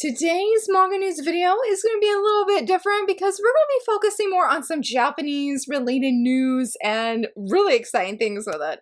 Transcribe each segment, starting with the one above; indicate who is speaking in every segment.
Speaker 1: Today's manga news video is going to be a little bit different because we're going to be focusing more on some Japanese related news and really exciting things with it.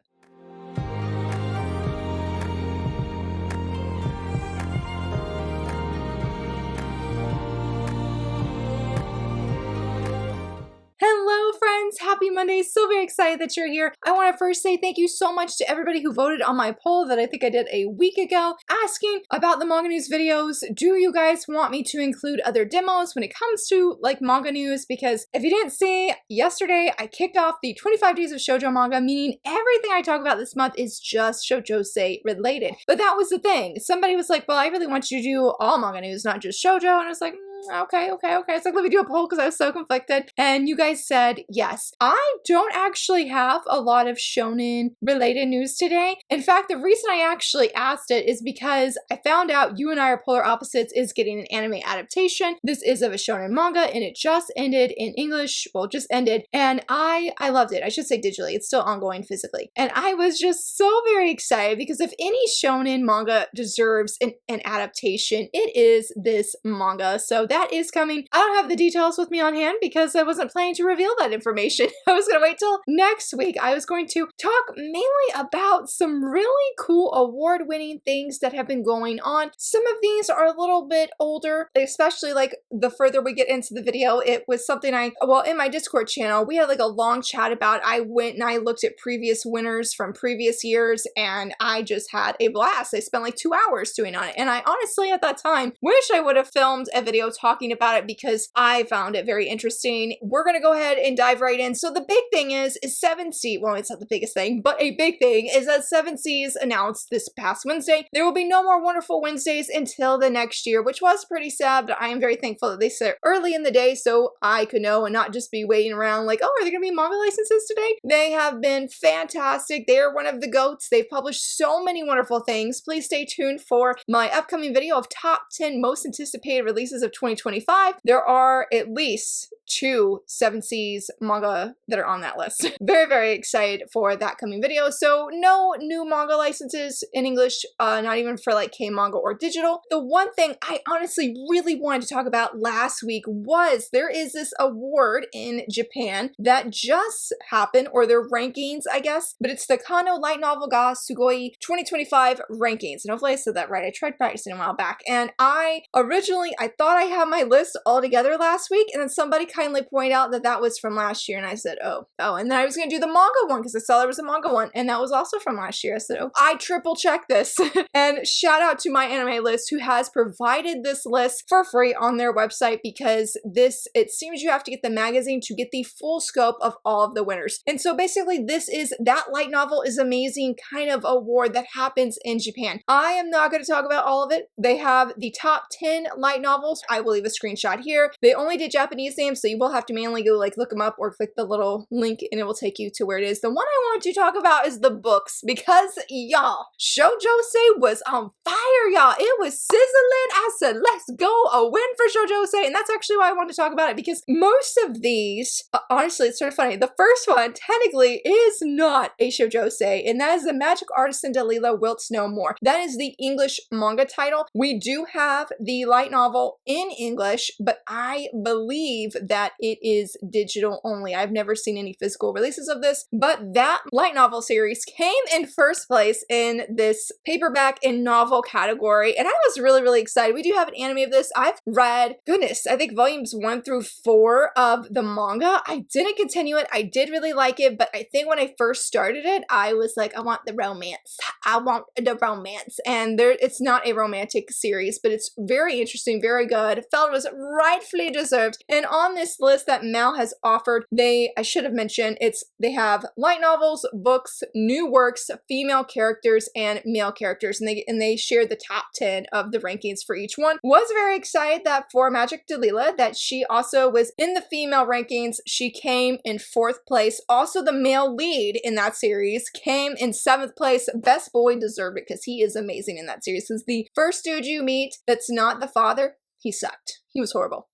Speaker 1: Hello friends, happy Monday. So very excited that you're here. I want to first say thank you so much to everybody who voted on my poll that I think I did a week ago asking about the manga news videos. Do you guys want me to include other demos when it comes to like manga news? Because if you didn't see, yesterday I kicked off the 25 days of shoujo manga, meaning everything I talk about this month is just shoujosei related. But that was the thing. Somebody was like, well, I really want you to do all manga news, not just shoujo. And I was like, okay. It's like, let me do a poll because I was so conflicted. And you guys said yes. I don't actually have a lot of shonen related news today. In fact, the reason I actually asked it is because I found out You and I Are Polar Opposites is getting an anime adaptation. This is of a shonen manga and it just ended in English. Well, just ended. And I loved it. I should say digitally. It's still ongoing physically. And I was just so very excited because if any shonen manga deserves an adaptation, it is this manga. So that is coming. I don't have the details with me on hand because I wasn't planning to reveal that information. I was going to wait till next week. I was going to talk mainly about some really cool award-winning things that have been going on. Some of these are a little bit older, especially like the further we get into the video. It was something in my Discord channel, we had like a long chat about. I went and I looked at previous winners from previous years and I just had a blast. I spent like 2 hours doing on it. And I honestly at that time wish I would have filmed a video talking about it because I found it very interesting. We're going to go ahead and dive right in. So the big thing is 7C, well, it's not the biggest thing, but a big thing is that 7C's announced this past Wednesday. There will be no more Wonderful Wednesdays until the next year, which was pretty sad, but I am very thankful that they said early in the day so I could know and not just be waiting around like, oh, are there going to be manga licenses today? They have been fantastic. They are one of the GOATs. They've published so many wonderful things. Please stay tuned for my upcoming video of top 10 most anticipated releases of 2025. There are at least 2 7C's manga that are on that list. Very, very excited for that coming video. So no new manga licenses in English, not even for like K-manga or digital. The one thing I honestly really wanted to talk about last week was there is this award in Japan that just happened, or their rankings, I guess, but it's the Kano Light Novel ga Sugoi 2025 rankings. And hopefully I said that right. I tried practicing a while back. And I thought I had my list all together last week, and then somebody kindly pointed out that that was from last year, and I said, oh, and then I was going to do the manga one because I saw there was a manga one, and that was also from last year. I said, oh, I triple checked this. And shout out to my anime list who has provided this list for free on their website because it seems you have to get the magazine to get the full scope of all of the winners. And so basically this is that light novel is amazing kind of award that happens in Japan. I am not going to talk about all of it. They have the top 10 light novels. I will leave a screenshot here. They only did Japanese names, so you will have to manually go like look them up or click the little link and it will take you to where it is. The one I want to talk about is the books because y'all, shoujosei was on fire, y'all. It was sizzling. I said, let's go, a win for shoujosei. And that's actually why I wanted to talk about it because most of these, honestly, it's sort of funny. The first one technically is not a shoujosei, and that is The Magic Artisan Dalila Wilt No More. That is the English manga title. We do have the light novel in English, but I believe that it is digital only. I've never seen any physical releases of this, but that light novel series came in first place in this paperback and novel category, and I was really, really excited. We do have an anime of this. I've read, goodness, I think volumes 1 through 4 of the manga. I didn't continue it. I did really like it, but I think when I first started it, I was like, I want the romance. I want the romance. And it's not a romantic series, but it's very interesting, very good. Felt it was rightfully deserved. And on this list that Mal has offered, I should have mentioned, they have light novels, books, new works, female characters, and male characters. And they shared the top 10 of the rankings for each one. Was very excited that for Magic Dalila, that she also was in the female rankings. She came in 4th place. Also, the male lead in that series came in 7th place. Best boy deserved it because he is amazing in that series. Because the first dude you meet that's not the father, he sucked. He was horrible.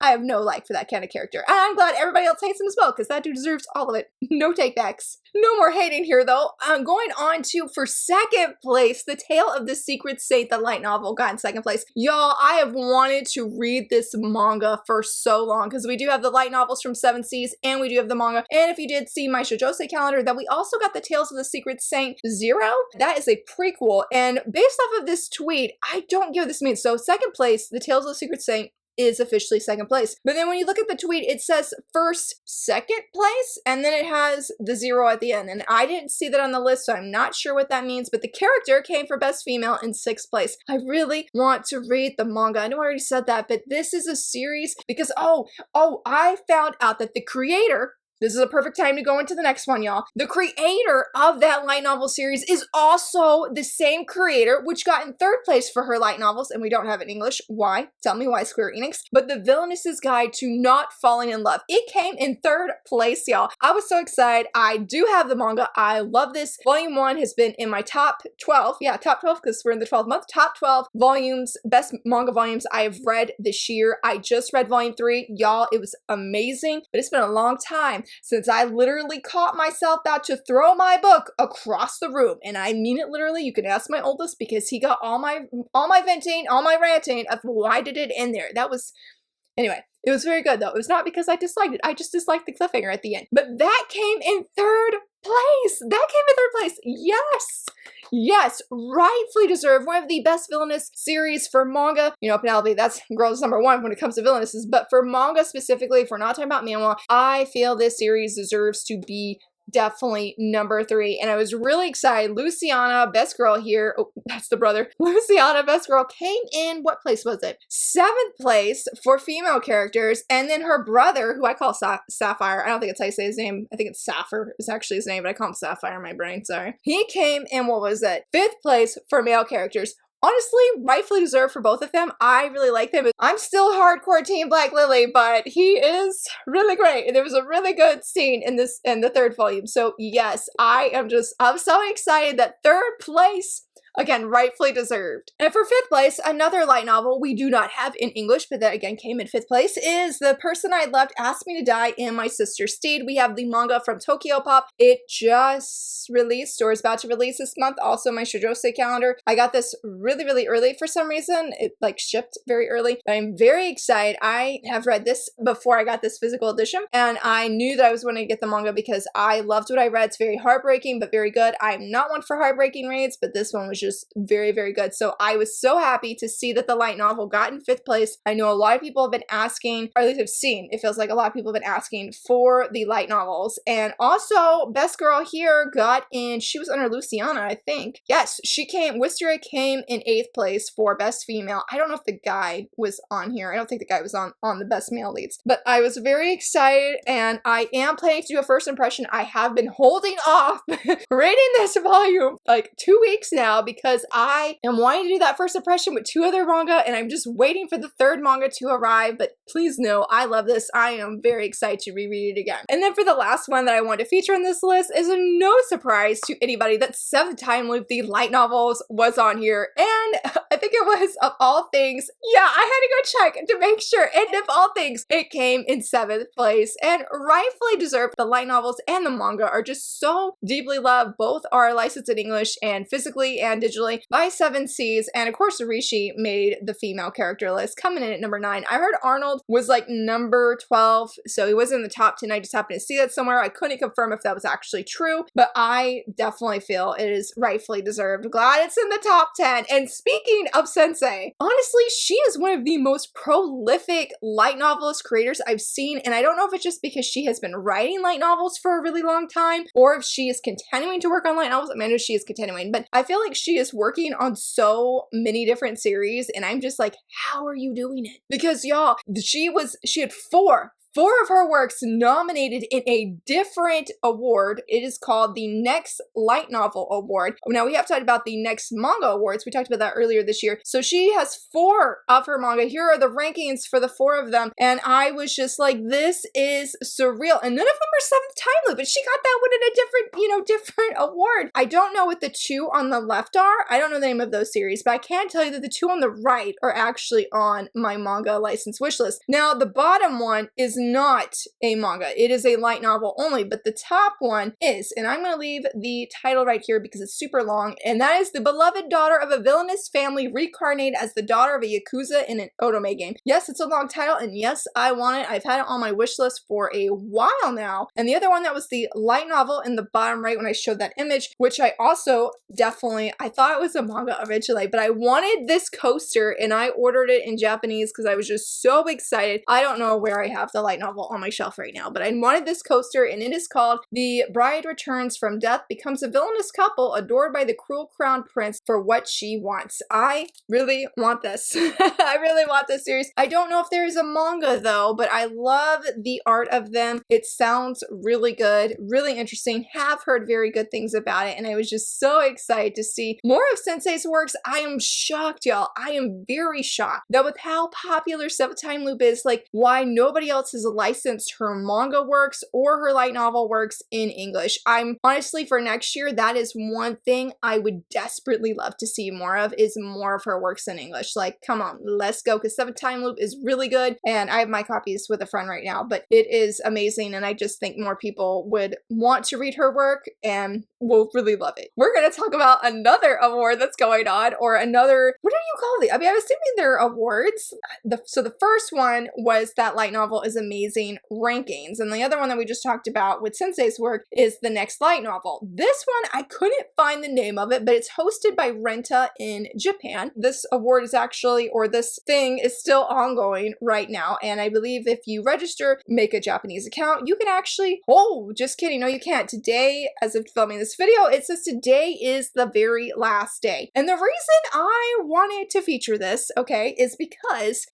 Speaker 1: I have no like for that kind of character. And I'm glad everybody else hates him as well, because that dude deserves all of it. No takebacks. No more hating here, though. I'm going on to, for second place, The Tale of the Secret Saint, the light novel, got in second place. Y'all, I have wanted to read this manga for so long, because we do have the light novels from Seven Seas, and we do have the manga. And if you did see my Shoujousei calendar, that we also got The Tales of the Secret Saint Zero. That is a prequel, and based off of this tweet, I don't get what this means. So second place, The Tales of the Secret Saint is officially second place. But then when you look at the tweet, it says first, second place, and then it has the zero at the end. And I didn't see that on the list, so I'm not sure what that means, but the character came for best female in sixth place. I really want to read the manga. I know I already said that, but this is a series because, I found out that the creator, this is a perfect time to go into the next one, y'all. The creator of that light novel series is also the same creator, which got in third place for her light novels, and we don't have it in English. Why? Tell me why, Square Enix. But The Villainess's Guide to Not Falling in Love. It came in third place, y'all. I was so excited. I do have the manga. I love this. Volume 1 has been in my top 12. Yeah, top 12, because we're in the 12th month. Top 12 volumes, best manga volumes I have read this year. I just read volume 3. Y'all, it was amazing, but it's been a long time since I literally caught myself about to throw my book across the room. And I mean it literally. You can ask my oldest, because he got all my venting, all my ranting of why did it end there. That was, anyway, it was very good though. It was not because I disliked it. I just disliked the cliffhanger at the end. But that came in third place. That came in third place. Yes. Yes, rightfully deserved. One of the best villainous series for manga. You know, Penelope, that's girls number one when it comes to villainesses. But for manga specifically, if we're not talking about manhwa, I feel this series deserves to be definitely number 3. And I was really excited. Luciana, best girl here. Oh, that's the brother. Luciana, best girl, came in, what place was it? 7th place for female characters. And then her brother, who I call Sapphire. I don't think it's how you say his name. I think it's Sapphire is actually his name, but I call him Sapphire in my brain, sorry. He came in, what was it? 5th place for male characters. Honestly, rightfully deserved for both of them. I really like them. I'm still hardcore Team Black Lily, but he is really great. And there was a really good scene in the 3rd volume. So yes, I'm so excited that 3rd place, again, rightfully deserved. And for 5th place, another light novel we do not have in English, but that again came in 5th place, is The Person I Loved Asked Me to Die in My Sister's Stead. We have the manga from Tokyo Pop. It just released, or is about to release this month. Also my Shoujousei calendar. I got this really early for some reason. It like shipped very early. But I'm very excited. I have read this before I got this physical edition, and I knew that I was going to get the manga because I loved what I read. It's very heartbreaking, but very good. I'm not one for heartbreaking reads, but this one was just very good. So I was so happy to see that the light novel got in 5th place. I know a lot of people have been asking, or at least I've seen, it feels like a lot of people have been asking for the light novels. And also, best girl here got in, she was under Luciana, I think. Yes, she came, Wisteria came in 8th place for best female. I don't know if the guy was on here. I don't think the guy was on the best male leads. But I was very excited, and I am planning to do a first impression. I have been holding off reading this volume like 2 weeks now, because I am wanting to do that first impression with 2 other manga, and I'm just waiting for the 3rd manga to arrive. But please know, I love this. I am very excited to reread it again. And then for the last one that I want to feature on this list is a no surprise to anybody that 7th Time Loop the light novels was on here. And I think it was, of all things, yeah, I had to go check to make sure. And of all things, it came in 7th place, and rightfully deserved. The light novels and the manga are just so deeply loved. Both are licensed in English and physically and digitally by Seven Seas. And of course, Rishi made the female character list, coming in at number 9. I heard Arnold was like number 12, so he was in the top 10. I just happened to see that somewhere. I couldn't confirm if that was actually true, but I definitely feel it is rightfully deserved. Glad it's in the top 10. And speaking of Sensei, honestly, she is one of the most prolific light novelist creators I've seen, and I don't know if it's just because she has been writing light novels for a really long time, or if she is continuing to work on light novels. I mean, I know she is continuing, but I feel like she is working on so many different series, and I'm just like, how are you doing it? Because y'all, she had four 4 of her works nominated in a different award. It is called the Next Light Novel Award. Now, we have talked about the Next Manga Awards. We talked about that earlier this year. So she has 4 of her manga. Here are the rankings for the 4 of them. And I was just like, this is surreal. And none of them are 7th Time Loop, but she got that one in a different, different award. I don't know what the 2 on the left are. I don't know the name of those series, but I can tell you that the 2 on the right are actually on my manga license wishlist. Now, the bottom one is not a manga. It is a light novel only, but the top one is, and I'm going to leave the title right here because it's super long, and that is The Beloved Daughter of a Villainous Family Reincarnated as the Daughter of a Yakuza in an Otome Game. Yes, it's a long title, and yes, I want it. I've had it on my wish list for a while now. And the other one that was the light novel in the bottom right when I showed that image, which I also definitely, I thought it was a manga originally, but I wanted this coaster and I ordered it in Japanese because I was just so excited. I don't know where I have the light novel on my shelf right now, but I wanted this coaster, and it is called The Bride Returns from Death, Becomes a Villainous Couple Adored by the Cruel Crown Prince for What She Wants. I really want this. I really want this series. I don't know if there is a manga though, but I love the art of them. It sounds really good, really interesting. Have heard very good things about it, and I was just so excited to see more of Sensei's works. I am shocked, y'all. I am very shocked that with how popular 7th Time Loop is, like why nobody else has licensed her manga works or her light novel works in English. I'm honestly, for next year, that is one thing I would desperately love to see more of, is more of her works in English. Like, come on, let's go, because 7th Time Loop is really good, and I have my copies with a friend right now, but it is amazing, and I just think more people would want to read her work and will really love it. We're going to talk about another award that's going on, or another, what do you call it? I mean, I'm assuming they're awards. So the first one was that light novel is amazing rankings, and the other one that we just talked about with Sensei's work is the Next Light Novel. This one, I couldn't find the name of it, but it's hosted by Renta in Japan. This award is actually, or this thing is still ongoing right now, and I believe if you register, make a Japanese account, you can actually, oh, just kidding, no you can't. Today, as of filming this video, it says today is the very last day. And the reason I wanted to feature this, okay, is because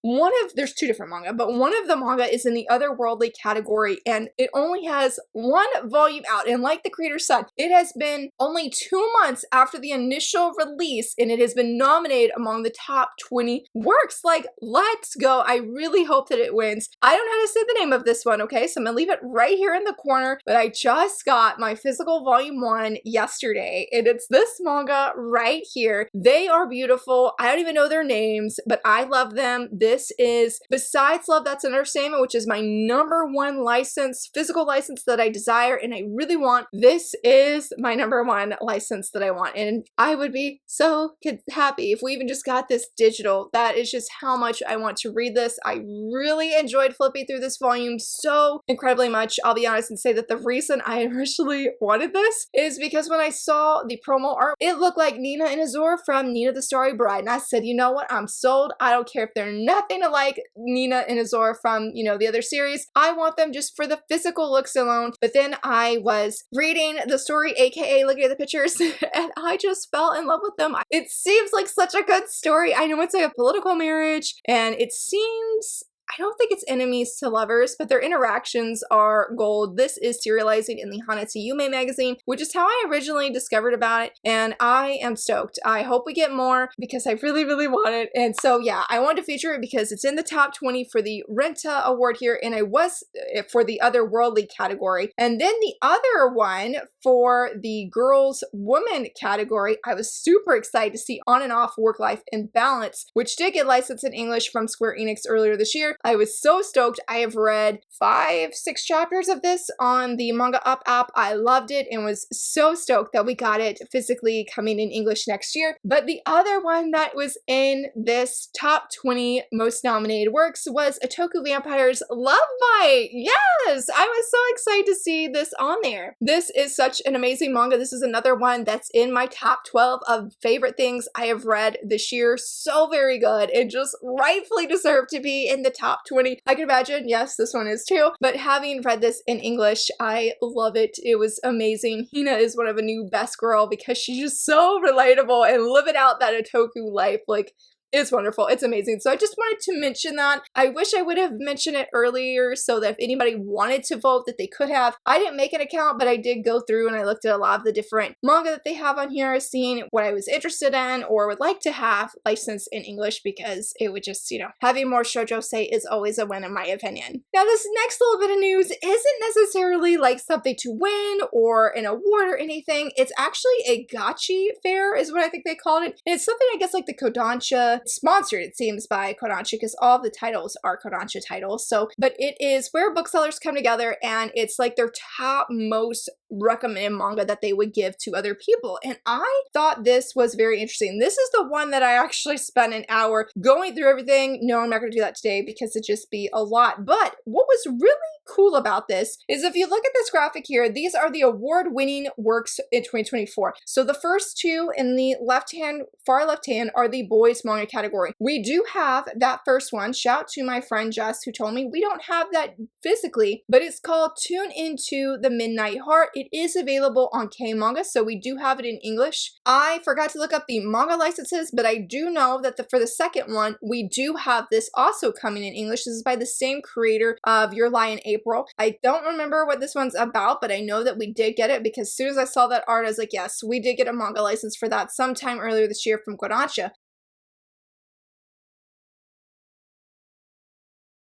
Speaker 1: there's 2 different manga, but one of the manga is in the otherworldly category, and it only has 1 volume out, and like the creator said, it has been only 2 months after the initial release, and it has been nominated among the top 20 works. Like, let's go. I really hope that it wins. I don't know how to say the name of this one, okay, so I'm gonna leave it right here in the corner, but I just got my physical volume 1 yesterday, and it's this manga right here. They are beautiful. I don't even know their names, but I love them. This is, besides Love That's an Understatement, which is my #1 license, physical license that I desire and I really want, this is my #1 license that I want, and I would be so happy if we even just got this digital. That is just how much I want to read this. I really enjoyed flipping through this volume so incredibly much. I'll be honest and say that the reason I originally wanted this is because when I saw the promo art, it looked like Nina and Azor from Nina the Starry Bride, and I said, you know what, I'm sold. I don't care if they're nothing alike Nina and Azor from, the other series. I want them just for the physical looks alone. But then I was reading the story, aka looking at the pictures, and I just fell in love with them. It seems like such a good story. I know it's like a political marriage, and it seems, I don't think it's enemies to lovers, but their interactions are gold. This is serializing in the Hanetsu Yume magazine, which is how I originally discovered about it, and I am stoked. I hope we get more because I really, really want it. And so yeah, I wanted to feature it because it's in the top 20 for the Renta award here, and I was for the otherworldly category. And then the other one for the girls woman category, I was super excited to see On and Off Work-Life Imbalance, which did get licensed in English from Square Enix earlier this year. I was so stoked. I have read 5-6 chapters of this on the Manga Up app. I loved it and was so stoked that we got it physically coming in English next year. But the other one that was in this top 20 most nominated works was Touko Vampire's Love Bite. Yes! I was so excited to see this on there. This is such an amazing manga. This is another one that's in my top 12 of favorite things I have read this year. So very good. It just rightfully deserved to be in the top 20. I can imagine, yes, this one is too, but having read this in English, I love it. It was amazing. Hina is one of a new best girl because she's just so relatable and living out that otaku life. Like, It's wonderful. It's amazing. So I just wanted to mention that. I wish I would have mentioned it earlier so that if anybody wanted to vote that they could have. I didn't make an account, but I did go through and I looked at a lot of the different manga that they have on here, seeing what I was interested in or would like to have licensed in English, because it would just, having more shoujo say is always a win in my opinion. Now this next little bit of news isn't necessarily like something to win or an award or anything. It's actually a Gachi fair is what I think they called it. And it's something I guess like the Kodansha sponsored, it seems, by Kodansha, because all of the titles are Kodansha titles. So, but it is where booksellers come together and it's like their top most recommended manga that they would give to other people. And I thought this was very interesting. This is the one that I actually spent an hour going through everything. No, I'm not going to do that today because it'd just be a lot. But what was really cool about this is if you look at this graphic here, these are the award-winning works in 2024. So the first two in the left hand, far left hand, are the boys manga category. We do have that first one. Shout out to my friend Jess who told me we don't have that physically, but it's called Tune Into the Midnight Heart. It is available on K-Manga, so we do have it in English. I forgot to look up the manga licenses, but I do know that for the second one, we do have this also coming in English. This is by the same creator of Your Lie in April. I don't remember what this one's about, but I know that we did get it because as soon as I saw that art, I was like, yes, we did get a manga license for that sometime earlier this year from Kodansha.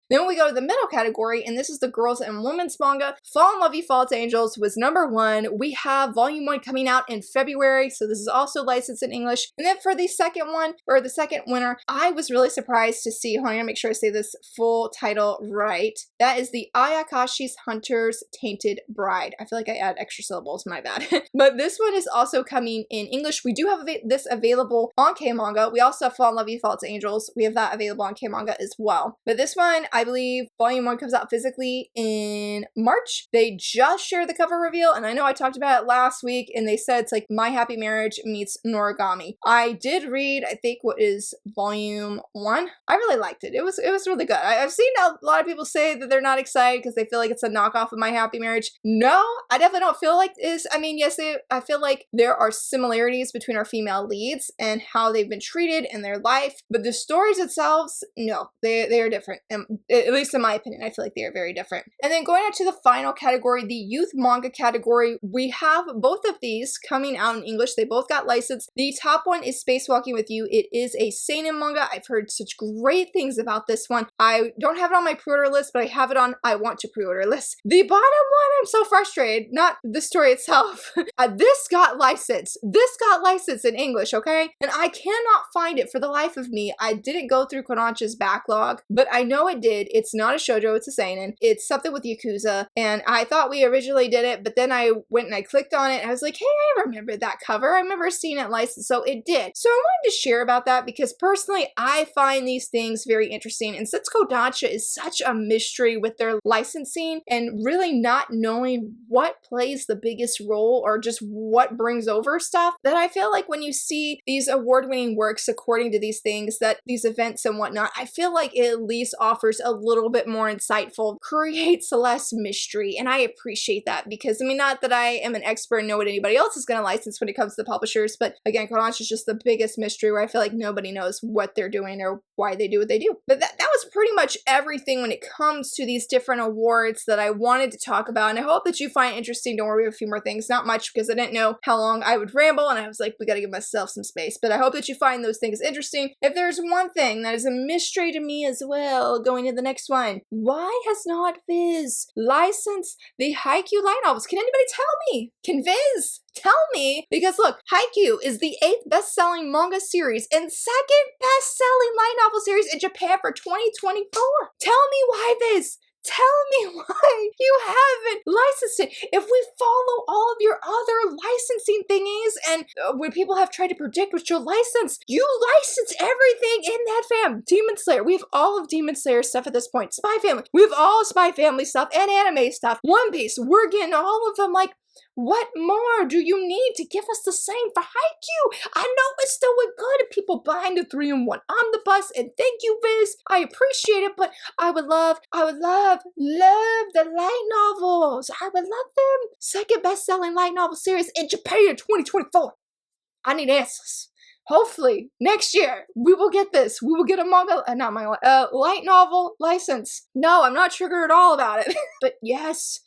Speaker 1: Then we go to the middle category, and this is the girls and women's manga. Fall in Love You False Angels was #1. We have volume 1 coming out in February, so this is also licensed in English. And then for the second one, or the second winner, I was really surprised to see, hold on, I'm gonna make sure I say this full title right. That is the Ayakashi's Hunter's Tainted Bride. I feel like I add extra syllables, my bad. But this one is also coming in English. We do have this available on K-Manga. We also have Fall in Love You False Angels. We have that available on K-Manga as well. But this one, I believe volume 1 comes out physically in March. They just shared the cover reveal, and I know I talked about it last week, and they said it's like My Happy Marriage meets Noragami. I did read, I think, what is volume 1. I really liked it. It was really good. I've seen a lot of people say that they're not excited because they feel like it's a knockoff of My Happy Marriage. No, I definitely don't feel like this. I mean, yes, I feel like there are similarities between our female leads and how they've been treated in their life, but the stories themselves, no, they are different. At least in my opinion, I feel like they are very different. And then going on to the final category, the youth manga category, we have both of these coming out in English. They both got licensed. The top one is Spacewalking with You. It is a seinen manga. I've heard such great things about this one. I don't have it on my pre-order list, but I have it on I want to pre-order list. The bottom one, I'm so frustrated. Not the story itself. This got licensed. This got licensed in English, okay? And I cannot find it for the life of me. I didn't go through Kodansha's backlog, but I know it did. It's not a shoujo, it's a seinen. It's something with Yakuza, and I thought we originally did it, but then I went and I clicked on it, and I was like, hey, I remember that cover. I remember seeing it licensed, so it did. So I wanted to share about that because personally, I find these things very interesting, and since Kodansha is such a mystery with their licensing and really not knowing what plays the biggest role or just what brings over stuff, that I feel like when you see these award-winning works according to these things, that these events and whatnot, I feel like it at least offers a little bit more insightful, creates less mystery, and I appreciate that because, I mean, not that I am an expert and know what anybody else is going to license when it comes to the publishers, but again, Kodansha is just the biggest mystery where I feel like nobody knows what they're doing or why they do what they do. But that was pretty much everything when it comes to these different awards that I wanted to talk about, and I hope that you find it interesting. Don't worry, we have a few more things, not much because I didn't know how long I would ramble, and I was like, we gotta give myself some space, but I hope that you find those things interesting. If there's one thing that is a mystery to me as well, going to the next one, why has not Viz licensed the Haikyuu light novels? Can anybody tell me? Can Viz tell me? Because look, Haikyuu is the 8th best-selling manga series and 2nd best-selling light novel series in Japan for 2024. Tell me why, Viz. Tell me why you haven't licensed it. If we follow all of your other licensing thingies and when people have tried to predict what you'll license, you license everything in that fam. Demon Slayer, we have all of Demon Slayer stuff at this point. Spy Family, we have all Spy Family stuff and anime stuff. One Piece, we're getting all of them. Like, what more do you need to give us the same for Haikyuu? I know it still would good if people buying the 3-in-1 omnibus, and thank you, Viz. I appreciate it, but I would love the light novels. I would love them. 2nd best-selling light novel series in Japan in 2024. I need answers. hopefully next year we will get this. We will get a manga, not manga, light novel license. No, I'm not triggered at all about it. But yes,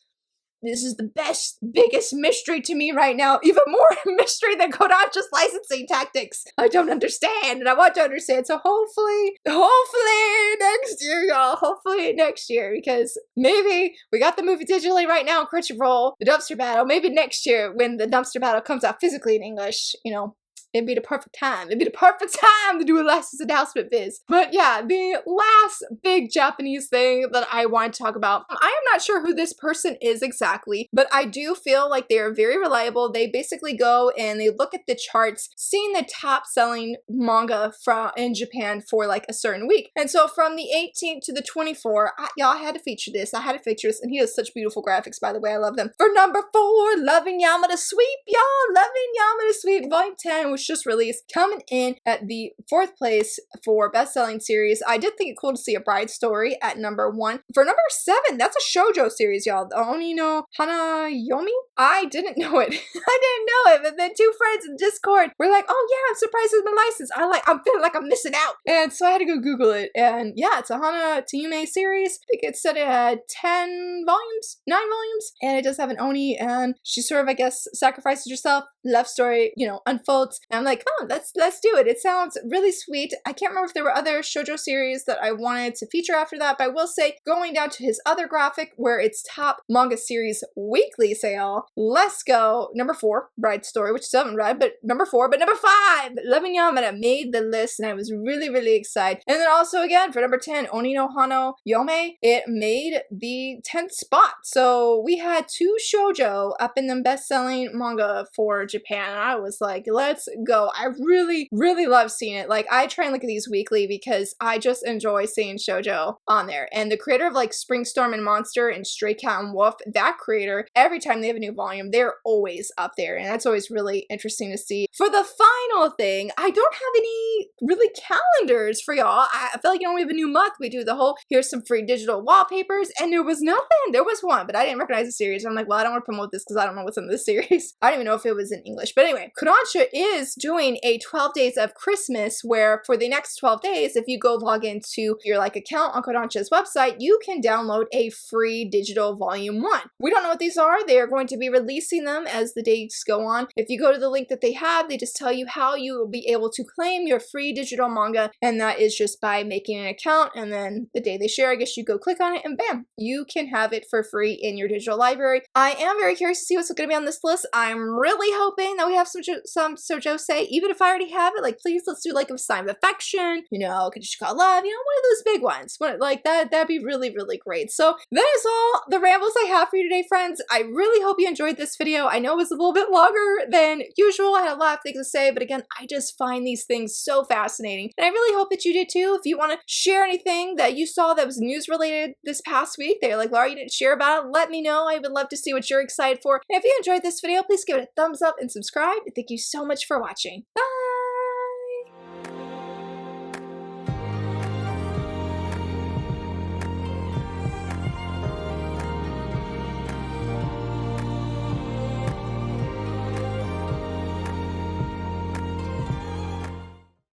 Speaker 1: this is the best, biggest mystery to me right now. Even more mystery than Kodansha's licensing tactics. I don't understand, and I want to understand. So hopefully next year, y'all. Hopefully next year, because maybe we got the movie digitally right now on Crunchyroll, the dumpster battle. Maybe next year when the dumpster battle comes out physically in English, you know, it'd be the perfect time. It'd be the perfect time to do a license announcement biz. But yeah, the last big Japanese thing that I want to talk about, I am not sure who this person is exactly, but I do feel like they are very reliable. They basically go and they look at the charts, seeing the top selling manga in Japan for like a certain week. And so from the 18th to the 24th, y'all, I had to feature this. I had to feature this, and he has such beautiful graphics, by the way. I love them. For number 4, Loving Yamada Sweep, y'all. Loving Yamada Sweep, Volume 10, was just released, coming in at the 4th place for best-selling series. I did think it cool to see a bride story at number 1. For number 7, that's a shoujo series, y'all. The Oni no Hanayomi? I didn't know it. I didn't know it, but then 2 friends in Discord were like, oh yeah, I'm surprised it's been licensed. I'm feeling like I'm missing out. And so I had to go Google it. And yeah, it's a Hana to Yume series. I think it said it had 10 volumes, 9 volumes. And it does have an Oni, and she sort of, I guess, sacrifices herself. Love story, you know, unfolds. And I'm like, oh, let's do it. It sounds really sweet. I can't remember if there were other shoujo series that I wanted to feature after that, but I will say, going down to his other graphic where it's top manga series weekly sale, let's go. Number 4, Bride Story, which I haven't read, but number 4, but number 5, Loving Yamada made the list, and I was really, really excited. And then also again, for number 10, Oni no Hano Yome, it made the 10th spot. So we had 2 shoujo up in the best-selling manga for Japan, and I was like, let's go. I really, really love seeing it. Like, I try and look at these weekly because I just enjoy seeing shoujo on there. And the creator of like Spring Storm and Monster and Stray Cat and Wolf, that creator, every time they have a new volume, they're always up there, and that's always really interesting to see. For the final thing, I don't have any really calendars for y'all. I feel like, you know, we have a new month. We do the whole, here's some free digital wallpapers, and there was nothing. There was one, but I didn't recognize the series. I'm like, well, I don't want to promote this because I don't know what's in this series. I don't even know if it was in English. But anyway, Kodansha is doing a 12 days of Christmas, where for the next 12 days, if you go log into your like account on Kodansha's website, you can download a free digital volume 1. We don't know what these are. They are going to be releasing them as the days go on. If you go to the link that they have, they just tell you how you will be able to claim your free digital manga, and that is just by making an account, and then the day they share, I guess you go click on it, and bam, you can have it for free in your digital library. I am very curious to see what's going to be on this list. I'm really hoping that we have some shoujo say, even if I already have it, like, please let's do like a Sign of Affection, you know, Kajishika Love, you know, one of those big ones. Like that'd be really, really great. So that is all the rambles I have for you today, friends. I really hope you enjoyed this video. I know it was a little bit longer than usual. I had a lot of things to say, but again, I just find these things so fascinating. And I really hope that you did too. If you want to share anything that you saw that was news related this past week, they're like, Laura, you didn't share about it, let me know. I would love to see what you're excited for. And if you enjoyed this video, please give it a thumbs up and subscribe. Thank you so much for watching. Bye!